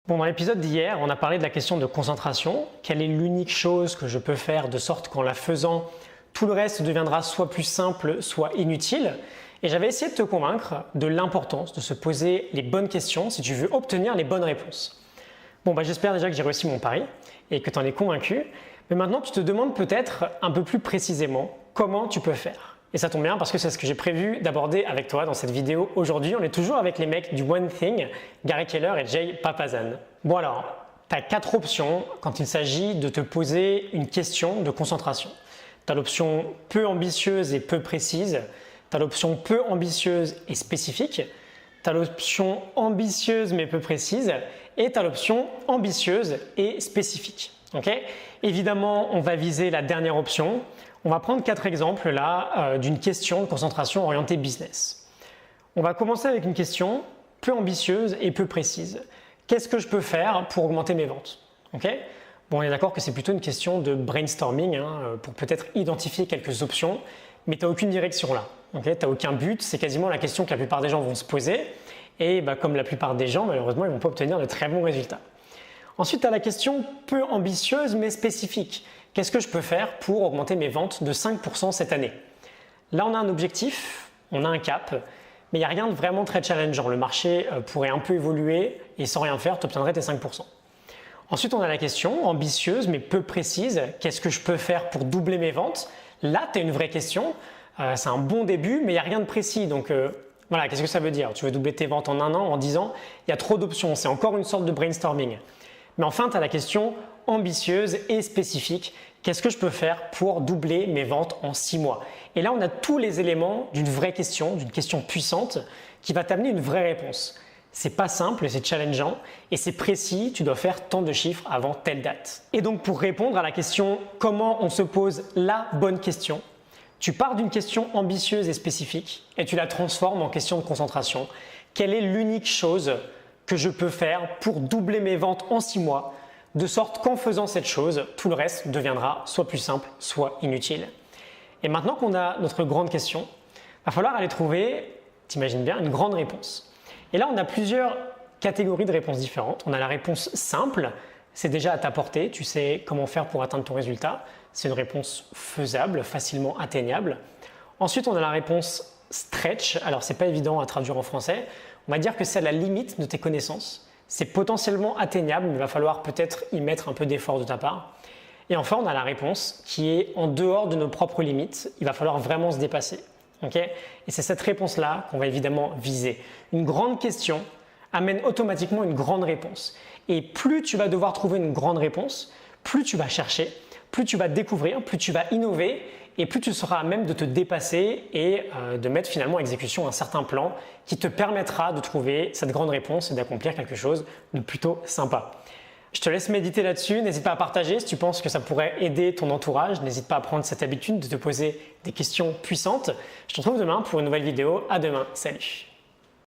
Dans l'épisode d'hier, on a parlé de la question de concentration. Quelle est l'unique chose que je peux faire de sorte qu'en la faisant, tout le reste deviendra soit plus simple, soit inutile. Et j'avais essayé de te convaincre de l'importance de se poser les bonnes questions si tu veux obtenir les bonnes réponses. J'espère déjà que j'ai réussi mon pari et que tu en es convaincu. Mais maintenant, tu te demandes peut-être un peu plus précisément comment tu peux faire. Et ça tombe bien parce que c'est ce que j'ai prévu d'aborder avec toi dans cette vidéo aujourd'hui. On est toujours avec les mecs du One Thing, Gary Keller et Jay Papasan. Tu as 4 options quand il s'agit de te poser une question de concentration. Tu as l'option peu ambitieuse et peu précise. Tu as l'option peu ambitieuse et spécifique. Tu as l'option ambitieuse mais peu précise. Et tu as l'option ambitieuse et spécifique. Évidemment, on va viser la dernière option. On va prendre 4 exemples là d'une question de concentration orientée business. On va commencer avec une question peu ambitieuse et peu précise. Qu'est-ce que je peux faire pour augmenter mes ventes? On est d'accord que c'est plutôt une question de brainstorming pour peut-être identifier quelques options, mais tu n'as aucune direction là. Tu n'as aucun but, c'est quasiment la question que la plupart des gens vont se poser. Et comme la plupart des gens, malheureusement, ils ne vont pas obtenir de très bons résultats. Ensuite, tu as la question peu ambitieuse mais spécifique. Qu'est-ce que je peux faire pour augmenter mes ventes de 5% cette année? Là, on a un objectif, on a un cap, mais il n'y a rien de vraiment très challengeant. Le marché pourrait un peu évoluer et sans rien faire, tu obtiendrais tes 5%. Ensuite, on a la question ambitieuse mais peu précise. Qu'est-ce que je peux faire pour doubler mes ventes? Là, tu as une vraie question. C'est un bon début, mais il n'y a rien de précis. Qu'est-ce que ça veut dire? Tu veux doubler tes ventes en 1 an, en 10 ans? Il y a trop d'options. C'est encore une sorte de brainstorming. Mais enfin, tu as la question ambitieuse et spécifique. Qu'est-ce que je peux faire pour doubler mes ventes en 6 mois? Et là, on a tous les éléments d'une vraie question, d'une question puissante qui va t'amener une vraie réponse. C'est pas simple, c'est challengeant et c'est précis. Tu dois faire tant de chiffres avant telle date. Et donc, pour répondre à la question comment on se pose la bonne question, tu pars d'une question ambitieuse et spécifique et tu la transformes en question de concentration. Quelle est l'unique chose que je peux faire pour doubler mes ventes en 6 mois, de sorte qu'en faisant cette chose, tout le reste deviendra soit plus simple, soit inutile. Et maintenant qu'on a notre grande question, il va falloir aller trouver, t'imagines bien, une grande réponse. Et là, on a plusieurs catégories de réponses différentes. On a la réponse simple, c'est déjà à ta portée, tu sais comment faire pour atteindre ton résultat. C'est une réponse faisable, facilement atteignable. Ensuite, on a la réponse stretch. Alors, ce n'est pas évident à traduire en français. On va dire que c'est à la limite de tes connaissances. C'est potentiellement atteignable, mais il va falloir peut-être y mettre un peu d'effort de ta part. Et enfin, on a la réponse qui est en dehors de nos propres limites. Il va falloir vraiment se dépasser. Et c'est cette réponse-là qu'on va évidemment viser. Une grande question amène automatiquement une grande réponse. Et plus tu vas devoir trouver une grande réponse, plus tu vas chercher, plus tu vas découvrir, plus tu vas innover et plus tu seras à même de te dépasser et de mettre finalement en exécution un certain plan qui te permettra de trouver cette grande réponse et d'accomplir quelque chose de plutôt sympa. Je te laisse méditer là-dessus, n'hésite pas à partager si tu penses que ça pourrait aider ton entourage, n'hésite pas à prendre cette habitude de te poser des questions puissantes. Je te retrouve demain pour une nouvelle vidéo, à demain, salut!